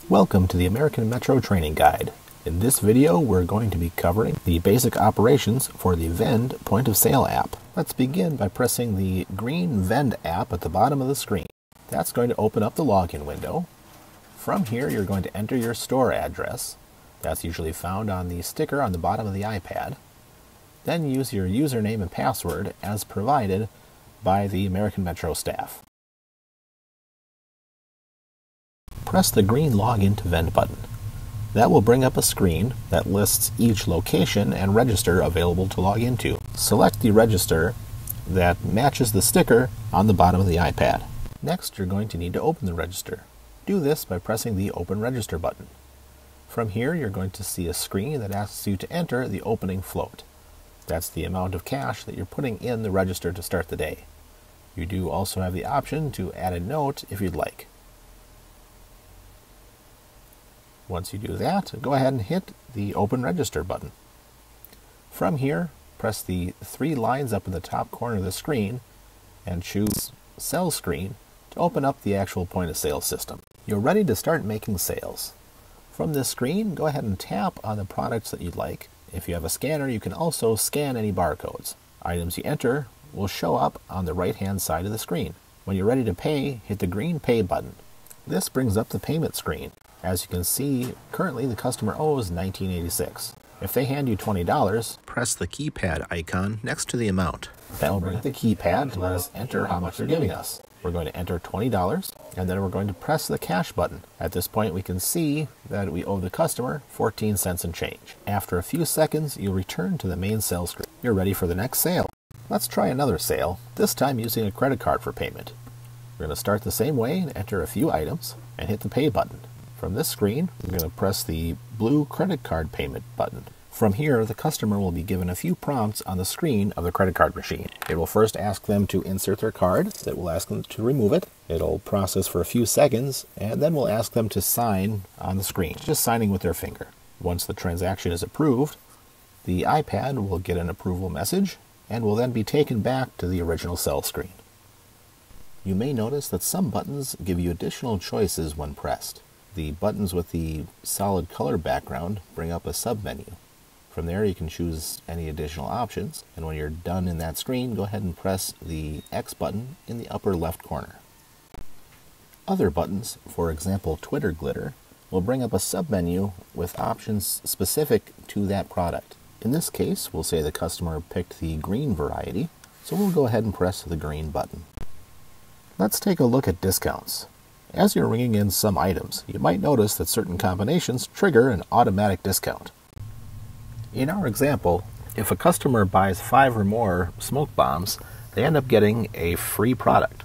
Welcome to the American Metro Training Guide. In this video, we're going to be covering the basic operations for the Vend point-of-sale app. Let's begin by pressing the green Vend app at the bottom of the screen. That's going to open up the login window. From here, you're going to enter your store address. That's usually found on the sticker on the bottom of the iPad. Then use your username and password as provided by the American Metro staff. Press the green Login to Vend button. That will bring up a screen that lists each location and register available to log into. Select the register that matches the sticker on the bottom of the iPad. Next, you're going to need to open the register. Do this by pressing the Open Register button. From here, you're going to see a screen that asks you to enter the opening float. That's the amount of cash that you're putting in the register to start the day. You do also have the option to add a note if you'd like. Once you do that, go ahead and hit the Open Register button. From here, press the three lines up in the top corner of the screen and choose Sell Screen to open up the actual point-of-sale system. You're ready to start making sales. From this screen, go ahead and tap on the products that you'd like. If you have a scanner, you can also scan any barcodes. Items you enter will show up on the right-hand side of the screen. When you're ready to pay, hit the green Pay button. This brings up the payment screen. As you can see, currently the customer owes $19.86. If they hand you $20, press the keypad icon next to the amount. That will bring up the keypad to let us enter how much they're giving us. We're going to enter $20, and then we're going to press the cash button. At this point, we can see that we owe the customer 14 cents and change. After a few seconds, you'll return to the main sales screen. You're ready for the next sale. Let's try another sale, this time using a credit card for payment. We're going to start the same way and enter a few items and hit the Pay button. From this screen, we're going to press the blue credit card payment button. From here, the customer will be given a few prompts on the screen of the credit card machine. It will first ask them to insert their card, that will ask them to remove it. It'll process for a few seconds, and then we'll ask them to sign on the screen, just signing with their finger. Once the transaction is approved, the iPad will get an approval message and will then be taken back to the original sell screen. You may notice that some buttons give you additional choices when pressed. The buttons with the solid color background bring up a submenu. From there you can choose any additional options, and when you're done in that screen, go ahead and press the X button in the upper left corner. Other buttons, for example Twitter Glitter, will bring up a submenu with options specific to that product. In this case, we'll say the customer picked the green variety, so we'll go ahead and press the green button. Let's take a look at discounts. As you're ringing in some items, you might notice that certain combinations trigger an automatic discount. In our example, if a customer buys 5 or more smoke bombs, they end up getting a free product.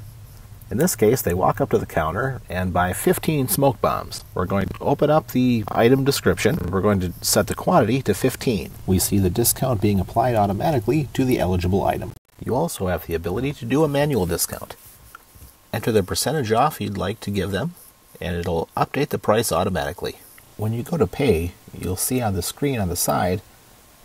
In this case, they walk up to the counter and buy 15 smoke bombs. We're going to open up the item description. We're going to set the quantity to 15. We see the discount being applied automatically to the eligible item. You also have the ability to do a manual discount. Enter the percentage off you'd like to give them, and it'll update the price automatically. When you go to pay, you'll see on the screen on the side,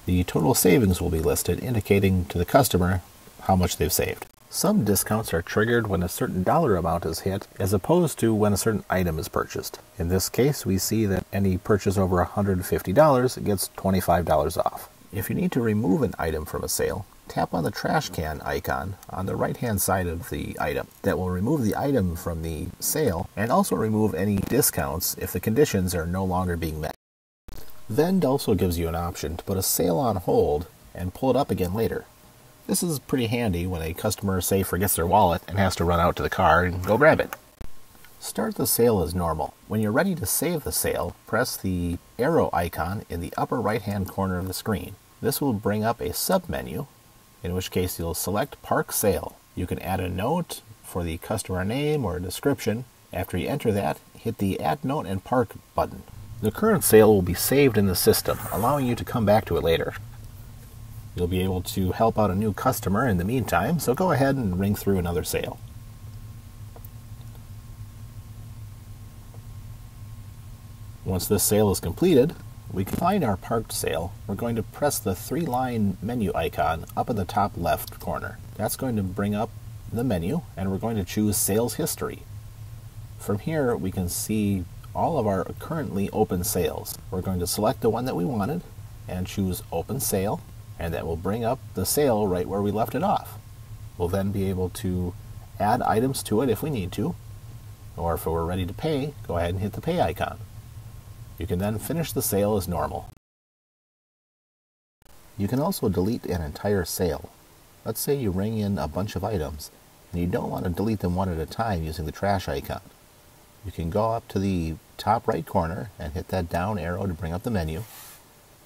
the total savings will be listed, indicating to the customer how much they've saved. Some discounts are triggered when a certain dollar amount is hit, as opposed to when a certain item is purchased. In this case, we see that any purchase over $150 gets $25 off. If you need to remove an item from a sale, tap on the trash can icon on the right-hand side of the item. That will remove the item from the sale and also remove any discounts if the conditions are no longer being met. Vend also gives you an option to put a sale on hold and pull it up again later. This is pretty handy when a customer, say, forgets their wallet and has to run out to the car and go grab it. Start the sale as normal. When you're ready to save the sale, press the arrow icon in the upper right-hand corner of the screen. This will bring up a submenu, in which case you'll select Park Sale. You can add a note for the customer name or a description. After you enter that, hit the Add Note and Park button. The current sale will be saved in the system, allowing you to come back to it later. You'll be able to help out a new customer in the meantime, so go ahead and ring through another sale. Once this sale is completed, we can find our parked sale. We're going to press the 3-line menu icon up in the top left corner. That's going to bring up the menu, and we're going to choose Sales History. From here, we can see all of our currently open sales. We're going to select the one that we wanted and choose Open Sale, and that will bring up the sale right where we left it off. We'll then be able to add items to it if we need to, or if we're ready to pay, go ahead and hit the pay icon. You can then finish the sale as normal. You can also delete an entire sale. Let's say you ring in a bunch of items and you don't want to delete them one at a time using the trash icon. You can go up to the top right corner and hit that down arrow to bring up the menu,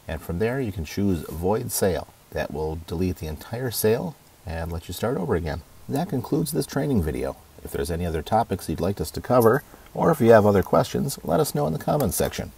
and from there you can choose Void Sale. That will delete the entire sale and let you start over again. That concludes this training video. If there's any other topics you'd like us to cover, or if you have other questions, let us know in the comments section.